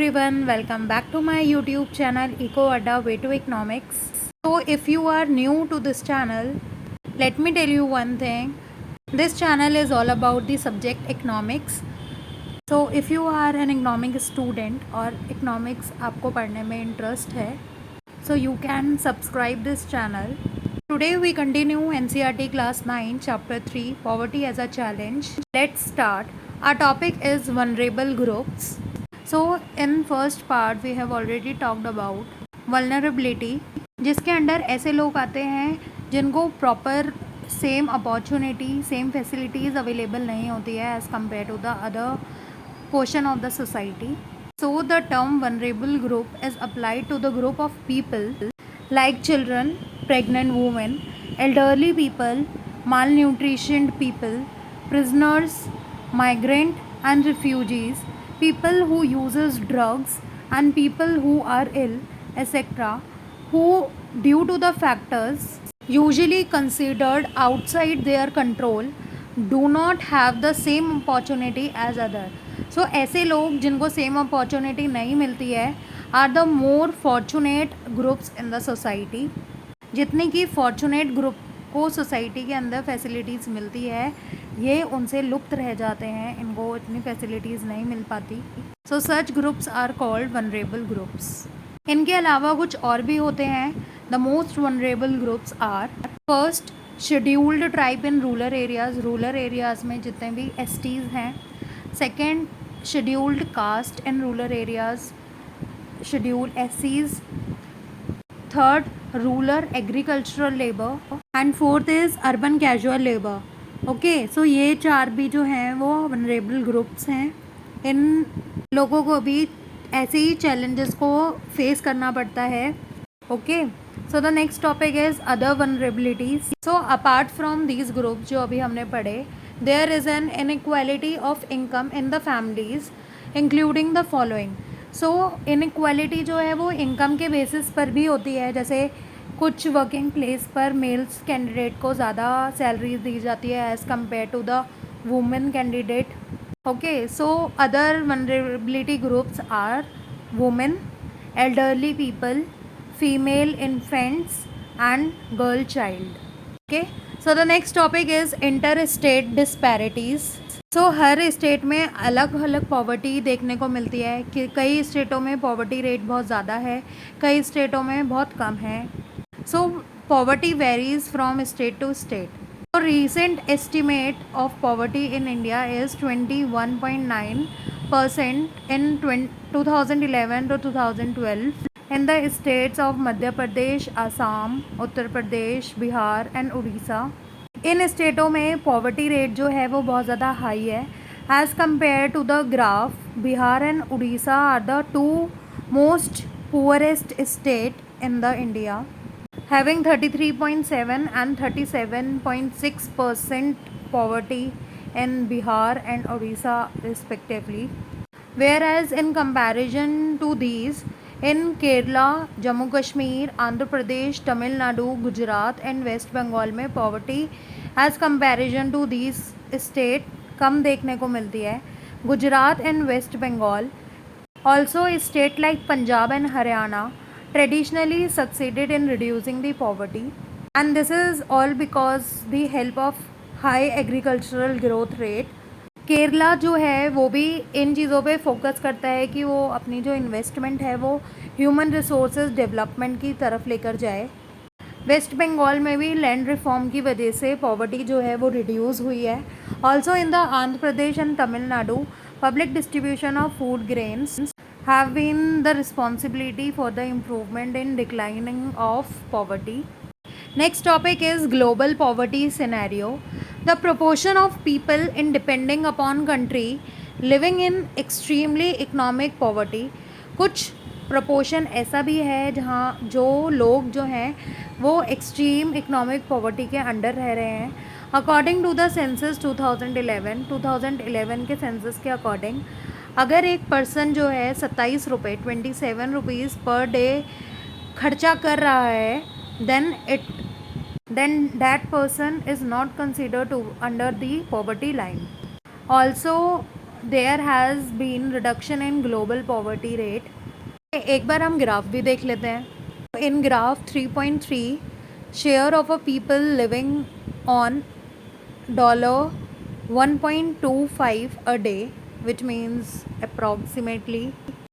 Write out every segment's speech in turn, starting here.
everyone, welcome back to my YouTube channel Eco Adda Way to Economics. So if you are new to this channel, let me tell you one thing. This channel is all about the subject economics. So if you are an economics student और economics आपको पढ़ने में interest है, so you can subscribe this channel. Today we continue NCERT class 9 chapter 3 poverty as a challenge. Let's start. Our topic is vulnerable groups. So in first part we have already talked about vulnerability, जिसके अंदर ऐसे लोग आते हैं जिनको proper same opportunity same facilities available नहीं होती है as compare to the other portion of the society. So the term vulnerable group is applied to the group of people like children, pregnant women, elderly people, malnutritioned people, prisoners, migrant and refugees, people who uses drugs and people who are ill, etc., who due to the factors usually considered outside their control do not have the same opportunity as other. So ऐसे लोग जिनको same opportunity नहीं मिलती है are the more fortunate groups in the society. जितने की fortunate group को society के अंदर फैसिलिटीज़ मिलती है ये उनसे लुप्त रह जाते हैं, इनको इतनी फैसिलिटीज़ नहीं मिल पाती. So such groups are called vulnerable groups. इनके अलावा कुछ और भी होते हैं. The most vulnerable groups are first scheduled tribe in rural areas. Rural areas में जितने भी एसटीज़ हैं. Second scheduled caste in rural areas, scheduled SCs. Third, rural agricultural labor and fourth is urban casual labor. Okay so ये चार भी जो हैं वो वनरेबल ग्रुप्स हैं. इन लोगों को भी ऐसे ही चैलेंजेस को फेस करना पड़ता है. Okay so the next topic is other vulnerabilities. So apart from these groups जो अभी हमने पढ़े, there is an inequality of income in the families including the following. so inequality जो है वो income के basis पर भी होती है. जैसे कुछ working place पर मेल्स कैंडिडेट को ज़्यादा सैलरीज दी जाती है as compare to the women candidate. Okay so other vulnerability groups are women, elderly people, female infants and girl child. okay so the next topic is inter state disparities. So her state में अलग अलग poverty देखने को मिलती है कि कई स्टेटों में पॉवर्टी रेट बहुत ज़्यादा है, कई स्टेटों में बहुत कम है. So poverty varies from state to state. तो recent estimate of poverty in India is 21.9% in 2011 to 2012 in the states of Madhya Pradesh, Assam, Uttar Pradesh, Bihar and Orissa. इन स्टेटों में पॉवर्टी रेट जो है वो बहुत ज़्यादा हाई है as compare to the graph. Bihar and Orissa are the two most poorest state in the India, having 33.7 and 37.6% poverty in Bihar and Odisha respectively. Whereas in comparison to these, in Kerala, Jammu Kashmir, Andhra Pradesh, Tamil Nadu, Gujarat and West Bengal में poverty as comparison to these state कम देखने को मिलती है. Gujarat and West Bengal also state like Punjab and Haryana traditionally succeeded in reducing the poverty and this is all because the help of high agricultural growth rate. Kerala जो है वो भी इन चीज़ों पे फोकस करता है कि वो अपनी जो इन्वेस्टमेंट है वो ह्यूमन रिसोर्सेज डेवलपमेंट की तरफ लेकर जाए. वेस्ट बंगाल में भी लैंड रिफॉर्म की वजह से पॉवर्टी जो है वो रिड्यूस हुई है. Also in the Andhra Pradesh and Tamil Nadu public distribution of food grains have been the responsibility for the improvement in declining of poverty. Next topic is global poverty scenario. The proportion of people in depending upon country living in extremely economic poverty. कुछ proportion ऐसा भी है जहाँ जो लोग जो हैं वो extreme economic poverty के अंडर रह रहे हैं. According to the census 2011 के census के according, अगर एक person जो है 27 रुपये 27 रुपीज़ पर डे खर्चा कर रहा है then that person is not considered to under the poverty line. Also there has been reduction in global poverty rate. एक बार हम ग्राफ भी देख लेते हैं। In graph 3.3 share of a people living on $1.25 a day, which means approximately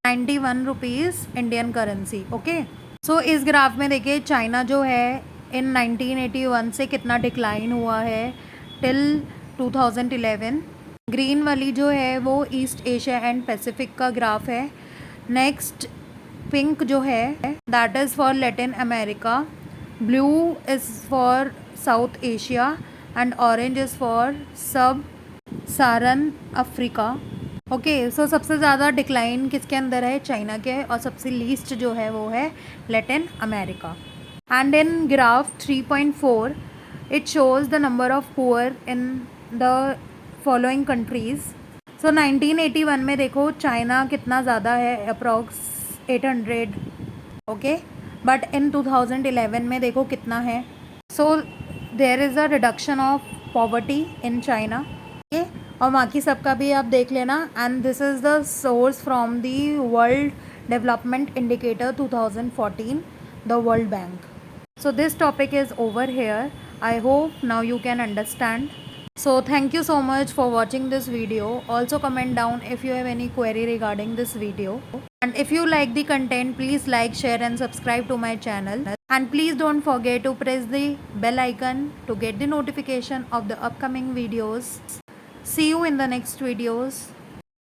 91 rupees Indian currency. Okay, so इस graph में देखिए चाइना जो है इन 1981 से कितना डिक्लाइन हुआ है टिल 2011। ग्रीन वाली जो है वो ईस्ट एशिया एंड पैसिफिक का ग्राफ है। नेक्स्ट पिंक जो है that is for Latin America, blue is for south Asia and orange is for सब सारन अफ्रीका। ओके, सो सबसे ज़्यादा डिक्लाइन किसके अंदर है? चाइना के, और सबसे लीस्ट जो है वो है Latin America. And in graph 3.4 it shows the number of poor in the following countries. So 1981 में देखो चाइना कितना ज़्यादा है, अप्रॉक्स 800। ओके, बट इन 2011 में देखो कितना है। So there is a reduction of poverty in China. Okay, और बाकी सबका भी आप देख लेना। And this is the source from the world development indicator 2014, the world bank. So this topic is over here. I hope now you can understand. So thank you so much for watching this video. Also comment down if you have any query regarding this video. And if you like the content, please like, share and subscribe to my channel. And please don't forget to press the bell icon to get the notification of the upcoming videos. See you in the next videos.